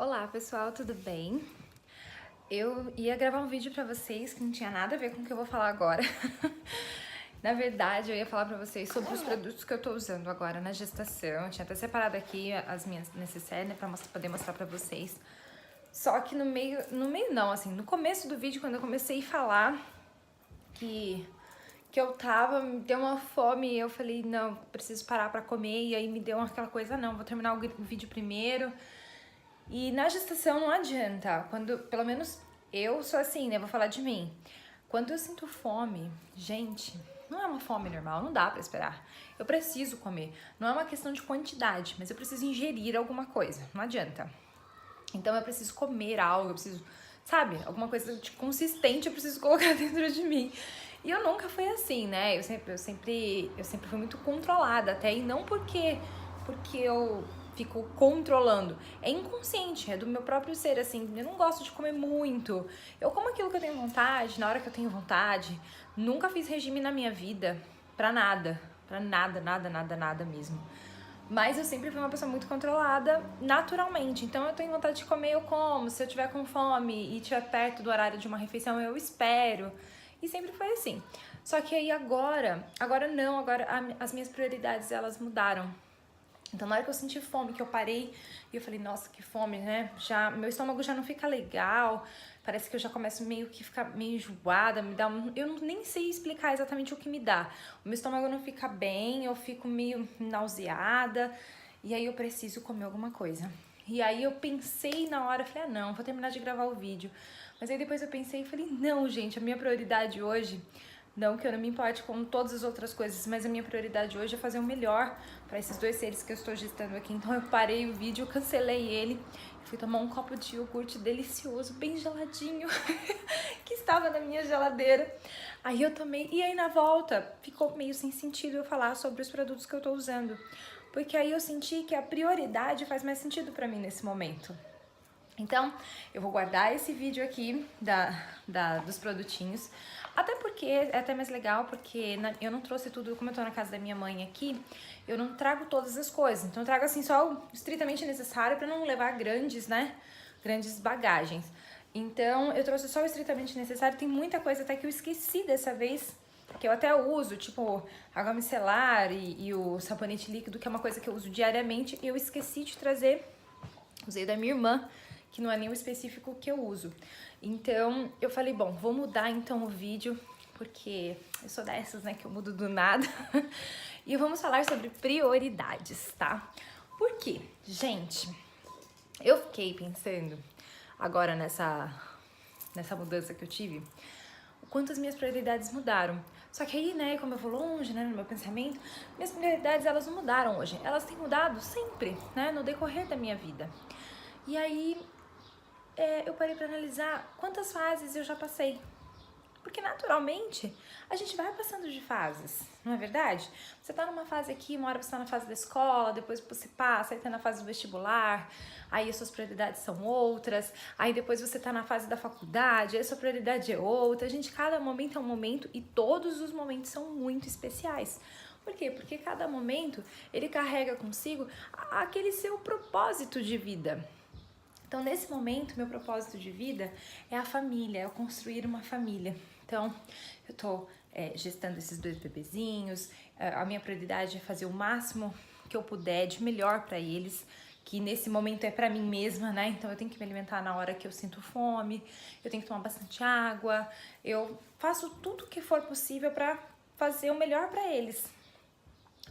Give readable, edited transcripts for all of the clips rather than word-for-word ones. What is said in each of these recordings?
Olá pessoal, tudo bem? Eu ia gravar um vídeo pra vocês que não tinha nada a ver com o que eu vou falar agora. Na verdade, eu ia falar pra vocês sobre os produtos que eu tô usando agora na gestação. Eu tinha até separado aqui as minhas necessárias, né, pra poder mostrar pra vocês. Só que no meio não, assim, no começo do vídeo, quando eu comecei a falar que eu tava, me deu uma fome e eu falei, não, preciso parar pra comer. E aí me deu aquela coisa, não, vou terminar o vídeo primeiro. E na gestação não adianta, quando, pelo menos eu sou assim, né, vou falar de mim. Quando eu sinto fome, gente, não é uma fome normal, não dá pra esperar. Eu preciso comer. Não é uma questão de quantidade, mas eu preciso ingerir alguma coisa, não adianta. Então eu preciso comer algo, eu preciso, sabe, alguma coisa de consistente eu preciso colocar dentro de mim. E eu nunca fui assim, né? Eu sempre fui muito controlada até, e não porque eu fico controlando. É inconsciente, é do meu próprio ser, assim. Eu não gosto de comer muito. Eu como aquilo que eu tenho vontade, na hora que eu tenho vontade. Nunca fiz regime na minha vida, pra nada. Pra nada, nada, nada, nada mesmo. Mas eu sempre fui uma pessoa muito controlada naturalmente. Então eu tenho vontade de comer, eu como. Se eu tiver com fome e estiver perto do horário de uma refeição, eu espero. E sempre foi assim. Só que aí agora não, agora as minhas prioridades elas mudaram. Então na hora que eu senti fome, que eu parei e eu falei, nossa, que fome, né? Já, meu estômago já não fica legal, parece que eu já começo meio que ficar meio enjoada, me dá eu nem sei explicar exatamente o que me dá. O meu estômago não fica bem, eu fico meio nauseada e aí eu preciso comer alguma coisa. E aí eu pensei na hora, falei, ah não, vou terminar de gravar o vídeo. Mas aí depois eu pensei e falei, não, gente, a minha prioridade hoje, não que eu não me importe com todas as outras coisas, mas a minha prioridade hoje é fazer o melhor para esses dois seres que eu estou gestando aqui. Então eu parei o vídeo, cancelei ele, fui tomar um copo de iogurte delicioso, bem geladinho, que estava na minha geladeira. Aí eu tomei, e aí na volta ficou meio sem sentido eu falar sobre os produtos que eu tô usando, porque aí eu senti que a prioridade faz mais sentido para mim nesse momento. Então, eu vou guardar esse vídeo aqui dos produtinhos, até porque é até mais legal, porque eu não trouxe tudo, como eu tô na casa da minha mãe aqui, eu não trago todas as coisas, então eu trago assim só o estritamente necessário para não levar grandes, né, grandes bagagens. Então, eu trouxe só o estritamente necessário, tem muita coisa até que eu esqueci dessa vez, que eu até uso, tipo água micelar e o sabonete líquido, que é uma coisa que eu uso diariamente, e eu esqueci de trazer, usei da minha irmã, que não é nenhum específico que eu uso. Então, eu falei, bom, vou mudar então o vídeo, porque eu sou dessas, né, que eu mudo do nada. E vamos falar sobre prioridades, tá? Por quê? Gente, eu fiquei pensando agora nessa mudança que eu tive, o quanto as minhas prioridades mudaram. Só que aí, né, como eu vou longe, né, no meu pensamento, minhas prioridades, elas não mudaram hoje. Elas têm mudado sempre, né, no decorrer da minha vida. E aí, eu parei pra analisar quantas fases eu já passei. Porque naturalmente a gente vai passando de fases, não é verdade? Você tá numa fase aqui, uma hora você tá na fase da escola, depois você passa, aí tá na fase do vestibular, aí as suas prioridades são outras, aí depois você tá na fase da faculdade, aí a sua prioridade é outra. Gente, cada momento é um momento e todos os momentos são muito especiais. Por quê? Porque cada momento ele carrega consigo aquele seu propósito de vida. Então, nesse momento, meu propósito de vida é a família, é eu construir uma família. Então, eu tô gestando esses dois bebezinhos, a minha prioridade é fazer o máximo que eu puder de melhor para eles, que nesse momento é para mim mesma, né? Então, eu tenho que me alimentar na hora que eu sinto fome, eu tenho que tomar bastante água, eu faço tudo o que for possível para fazer o melhor para eles,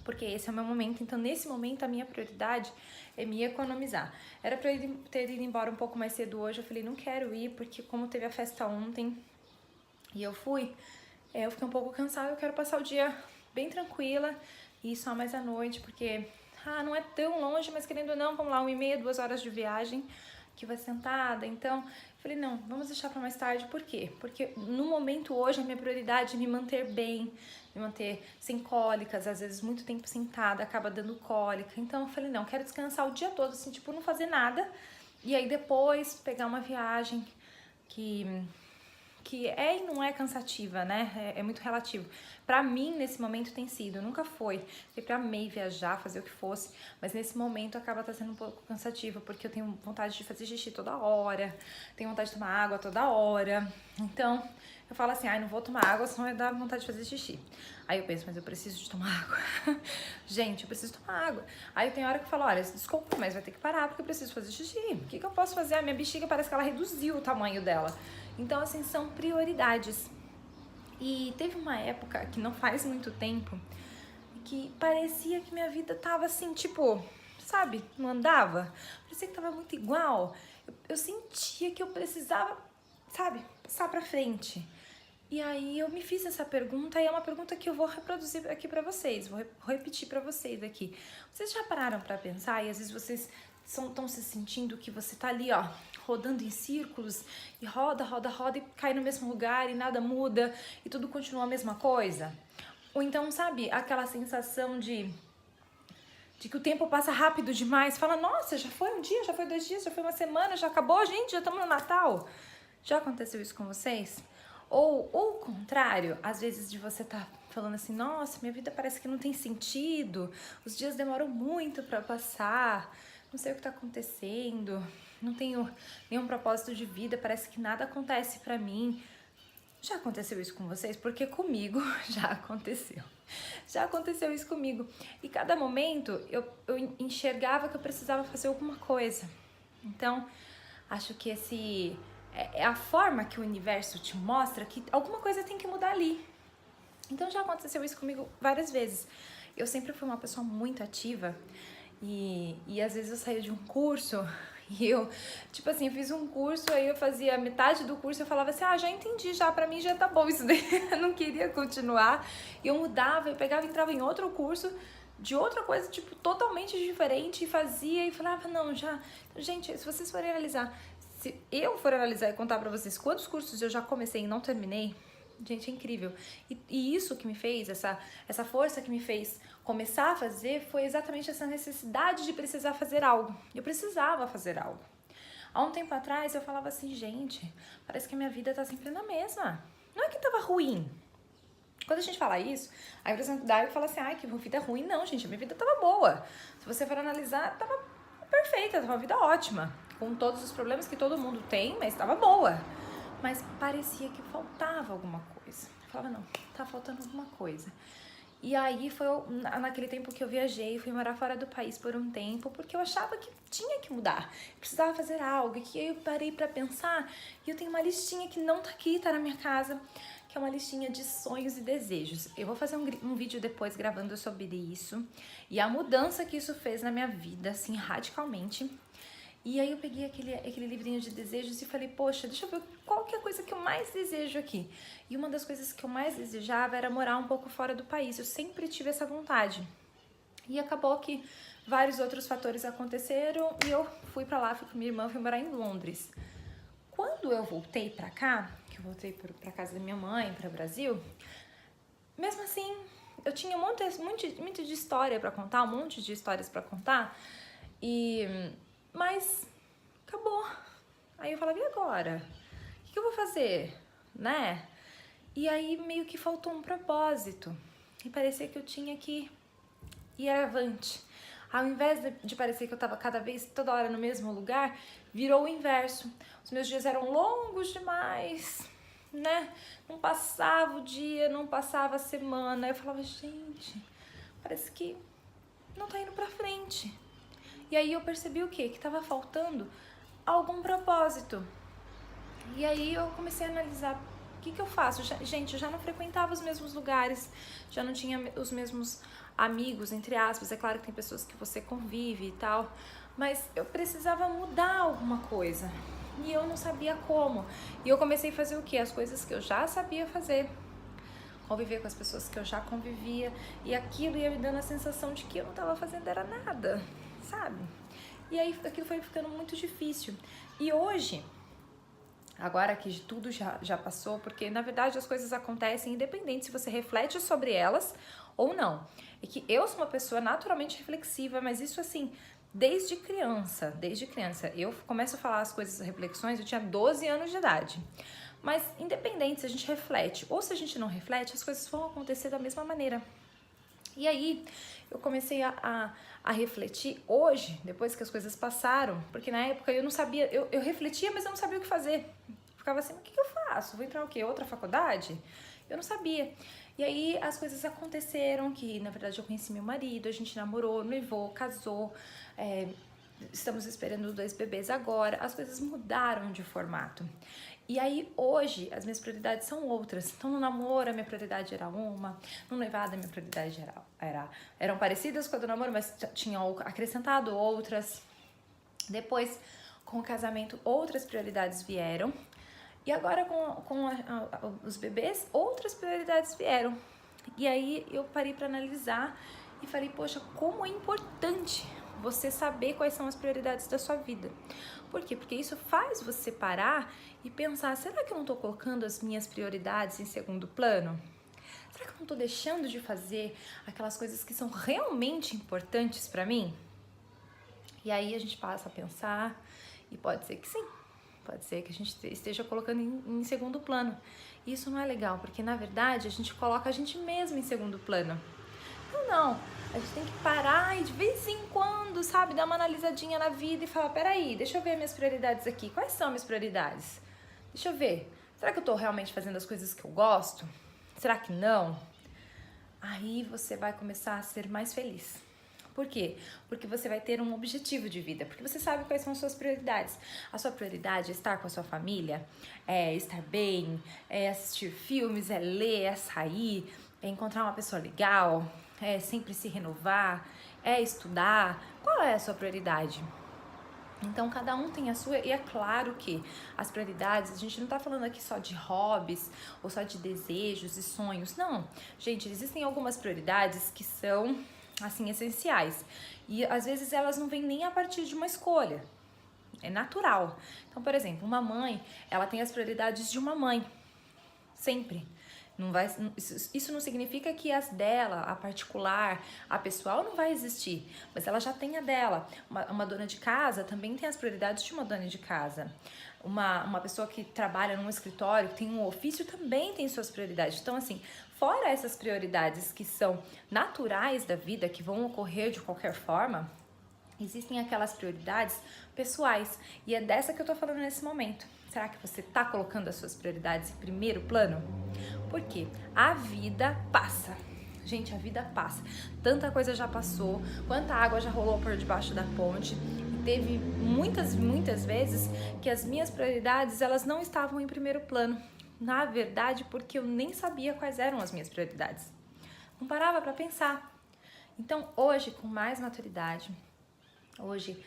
porque esse é o meu momento. Então nesse momento a minha prioridade é me economizar. Era pra eu ter ido embora um pouco mais cedo hoje, eu falei, não quero ir, porque como teve a festa ontem e eu fui, eu fiquei um pouco cansada, eu quero passar o dia bem tranquila e ir só mais à noite, porque não é tão longe, mas querendo ou não, vamos lá, 1h30, 2 horas de viagem, que vai sentada. Então falei, não, vamos deixar pra mais tarde. Por quê? Porque no momento hoje a minha prioridade é me manter bem, me manter sem cólicas, às vezes muito tempo sentada acaba dando cólica. Então eu falei, não, quero descansar o dia todo, assim, tipo, não fazer nada, e aí depois pegar uma viagem que que é e não é cansativa, né? É muito relativo. Pra mim, nesse momento tem sido, nunca foi. Sempre amei viajar, fazer o que fosse, mas nesse momento acaba sendo um pouco cansativo, porque eu tenho vontade de fazer xixi toda hora, tenho vontade de tomar água toda hora. Então, eu falo assim, ai, não vou tomar água, senão vai dar vontade de fazer xixi. Aí eu penso, mas eu preciso de tomar água. Gente, eu preciso tomar água. Aí tem hora que eu falo, olha, desculpa, mas vai ter que parar porque eu preciso fazer xixi. O que eu posso fazer? A minha bexiga parece que ela reduziu o tamanho dela. Então, assim, são prioridades. E teve uma época, que não faz muito tempo, que parecia que minha vida tava assim, tipo, sabe, não andava. Parecia que tava muito igual. Eu sentia que eu precisava, sabe, passar pra frente. E aí eu me fiz essa pergunta e é uma pergunta que eu vou reproduzir aqui pra vocês, vou repetir pra vocês aqui. Vocês já pararam pra pensar e às vezes vocês estão se sentindo que você tá ali, ó, rodando em círculos e roda, roda, roda e cai no mesmo lugar e nada muda e tudo continua a mesma coisa? Ou então, sabe, aquela sensação de que o tempo passa rápido demais, fala, nossa, já foi um dia, já foi 2 dias, já foi uma semana, já acabou, gente, já estamos no Natal. Já aconteceu isso com vocês? Ou o contrário, às vezes de você tá falando assim, nossa, minha vida parece que não tem sentido, os dias demoram muito pra passar, não sei o que tá acontecendo, não tenho nenhum propósito de vida, parece que nada acontece pra mim. Já aconteceu isso com vocês? Porque comigo já aconteceu. Já aconteceu isso comigo. E cada momento eu enxergava que eu precisava fazer alguma coisa. Então, acho que é a forma que o universo te mostra que alguma coisa tem que mudar ali. Então já aconteceu isso comigo várias vezes. Eu sempre fui uma pessoa muito ativa e às vezes eu saía de um curso e eu, tipo assim, eu fiz um curso, aí eu fazia metade do curso e eu falava assim, já entendi, já pra mim já tá bom isso daí, eu não queria continuar. E eu mudava, eu pegava e entrava em outro curso de outra coisa, tipo, totalmente diferente e fazia e falava, não, já... Gente, se vocês forem analisar, se eu for analisar e contar pra vocês quantos cursos eu já comecei e não terminei, gente, é incrível. E isso que me fez, essa força que me fez começar a fazer foi exatamente essa necessidade de precisar fazer algo. Eu precisava fazer algo. Há um tempo atrás eu falava assim, gente, parece que a minha vida tá sempre na mesma. Não é que tava ruim. Quando a gente fala isso, a impressão que dá é que fala assim, ai, que vida ruim. Não, gente, a minha vida tava boa. Se você for analisar, tava perfeita, tava uma vida ótima. Com todos os problemas que todo mundo tem, mas tava boa. Mas parecia que faltava alguma coisa. Eu falava, não, tá faltando alguma coisa. E aí foi naquele tempo que eu viajei, fui morar fora do país por um tempo, porque eu achava que tinha que mudar. Eu precisava fazer algo, e que aí eu parei pra pensar, e eu tenho uma listinha que não tá aqui, tá na minha casa, que é uma listinha de sonhos e desejos. Eu vou fazer um vídeo depois gravando sobre isso, e a mudança que isso fez na minha vida, assim, radicalmente. E aí eu peguei aquele livrinho de desejos e falei, poxa, deixa eu ver qual que é a coisa que eu mais desejo aqui. E uma das coisas que eu mais desejava era morar um pouco fora do país. Eu sempre tive essa vontade. E acabou que vários outros fatores aconteceram e eu fui pra lá, fui com minha irmã, fui morar em Londres. Quando eu voltei pra cá, que eu voltei pra casa da minha mãe, pra Brasil, mesmo assim, eu tinha um monte de história pra contar, um monte de histórias pra contar. Mas acabou. Aí eu falava, e agora? O que eu vou fazer? Né? E aí meio que faltou um propósito. E parecia que eu tinha que ir avante. Ao invés de parecer que eu tava cada vez, toda hora no mesmo lugar, virou o inverso. Os meus dias eram longos demais, né? Não passava o dia, não passava a semana. Eu falava, gente, parece que não tá indo pra frente. E aí eu percebi o quê? Que tava faltando algum propósito. E aí eu comecei a analisar o que eu faço. Gente, eu já não frequentava os mesmos lugares, já não tinha os mesmos amigos, entre aspas. É claro que tem pessoas que você convive e tal, mas eu precisava mudar alguma coisa. E eu não sabia como. E eu comecei a fazer o quê? As coisas que eu já sabia fazer. Conviver com as pessoas que eu já convivia. E aquilo ia me dando a sensação de que eu não tava fazendo era nada, sabe? E aí aquilo foi ficando muito difícil. E hoje, agora que tudo já passou, porque na verdade as coisas acontecem independente se você reflete sobre elas ou não. E que eu sou uma pessoa naturalmente reflexiva, mas isso assim, desde criança. Eu começo a falar as coisas, reflexões, eu tinha 12 anos de idade. Mas independente se a gente reflete ou se a gente não reflete, as coisas vão acontecer da mesma maneira. E aí eu comecei a refletir hoje, depois que as coisas passaram, porque na época eu não sabia, eu refletia, mas eu não sabia o que fazer. Eu ficava assim, o que eu faço? Vou entrar o quê? Outra faculdade? Eu não sabia. E aí as coisas aconteceram, que na verdade eu conheci meu marido, a gente namorou, noivou, casou, estamos esperando 2 bebês agora, as coisas mudaram de formato. E aí hoje as minhas prioridades são outras. Então no namoro a minha prioridade era uma, no noivado a minha prioridade eram parecidas com a do namoro, mas tinham acrescentado outras. Depois com o casamento outras prioridades vieram. E agora com os bebês outras prioridades vieram. E aí eu parei para analisar e falei, poxa, como é importante você saber quais são as prioridades da sua vida. Por quê? Porque isso faz você parar e pensar, será que eu não estou colocando as minhas prioridades em segundo plano? Será que eu não estou deixando de fazer aquelas coisas que são realmente importantes para mim? E aí a gente passa a pensar e pode ser que sim. Pode ser que a gente esteja colocando em segundo plano. Isso não é legal, porque na verdade a gente coloca a gente mesmo em segundo plano. Então não, a gente tem que parar e de vez em quando, sabe, dar uma analisadinha na vida e falar, peraí, deixa eu ver minhas prioridades aqui. Quais são minhas prioridades? Deixa eu ver. Será que eu tô realmente fazendo as coisas que eu gosto? Será que não? Aí você vai começar a ser mais feliz. Por quê? Porque você vai ter um objetivo de vida, porque você sabe quais são as suas prioridades. A sua prioridade é estar com a sua família, é estar bem, é assistir filmes, é ler, é sair, é encontrar uma pessoa legal, é sempre se renovar, é estudar. Qual é a sua prioridade? Então, cada um tem a sua, e é claro que as prioridades, a gente não tá falando aqui só de hobbies ou só de desejos e sonhos, não. Gente, existem algumas prioridades que são, assim, essenciais. E às vezes elas não vêm nem a partir de uma escolha. É natural. Então, por exemplo, uma mãe, ela tem as prioridades de uma mãe. Sempre. Não vai, isso não significa que as dela, a particular, a pessoal, não vai existir, mas ela já tem a dela. Uma dona de casa também tem as prioridades de uma dona de casa. Uma pessoa que trabalha num escritório, que tem um ofício, também tem suas prioridades. Então, assim, fora essas prioridades que são naturais da vida, que vão ocorrer de qualquer forma, existem aquelas prioridades pessoais. E é dessa que eu tô falando nesse momento. Será que você tá colocando as suas prioridades em primeiro plano? Por quê? A vida passa. Gente, a vida passa. Tanta coisa já passou, quanta água já rolou por debaixo da ponte. E teve muitas vezes que as minhas prioridades, elas não estavam em primeiro plano. Na verdade, porque eu nem sabia quais eram as minhas prioridades. Não parava para pensar. Então, hoje, com mais maturidade, hoje,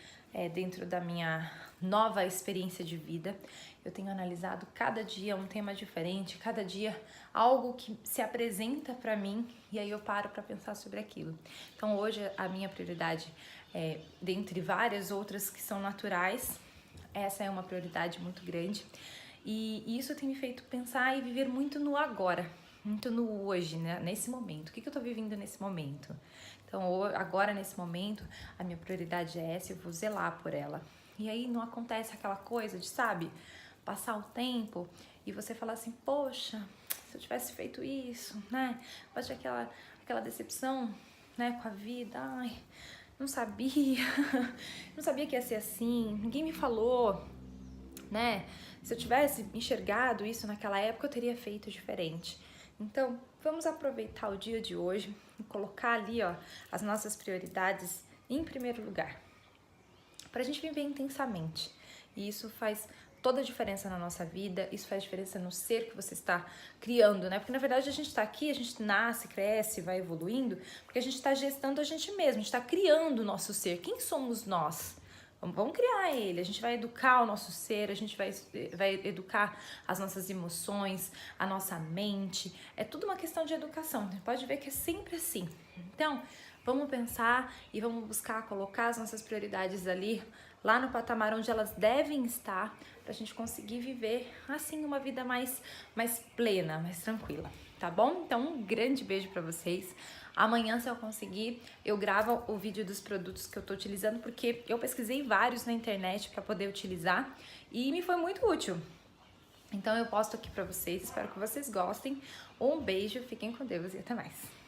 dentro da minha nova experiência de vida, eu tenho analisado cada dia um tema diferente, cada dia algo que se apresenta para mim e aí eu paro para pensar sobre aquilo. Então hoje a minha prioridade, dentre várias outras que são naturais, essa é uma prioridade muito grande e isso tem me feito pensar e viver muito no agora, muito no hoje, né? Nesse momento. O que eu tô vivendo nesse momento? Então agora nesse momento a minha prioridade é essa, eu vou zelar por ela. E aí não acontece aquela coisa de, sabe, passar o tempo e você falar assim, poxa, se eu tivesse feito isso, né? Bate aquela decepção, né, com a vida, ai, não sabia, não sabia que ia ser assim, ninguém me falou, né? Se eu tivesse enxergado isso naquela época, eu teria feito diferente. Então, vamos aproveitar o dia de hoje e colocar ali, ó, as nossas prioridades em primeiro lugar, pra gente viver intensamente. E isso faz toda a diferença na nossa vida, isso faz diferença no ser que você está criando, né? Porque na verdade a gente está aqui, a gente nasce, cresce, vai evoluindo, porque a gente está gestando a gente mesmo, a gente está criando o nosso ser. Quem somos nós? Vamos criar ele, a gente vai educar o nosso ser, a gente vai educar as nossas emoções, a nossa mente, é tudo uma questão de educação, você pode ver que é sempre assim. Então, vamos pensar e vamos buscar colocar as nossas prioridades ali, lá no patamar onde elas devem estar, pra gente conseguir viver, assim, uma vida mais plena, mais tranquila, tá bom? Então, um grande beijo pra vocês. Amanhã, se eu conseguir, eu gravo o vídeo dos produtos que eu tô utilizando, porque eu pesquisei vários na internet pra poder utilizar e me foi muito útil. Então eu posto aqui pra vocês, espero que vocês gostem. Um beijo, fiquem com Deus e até mais.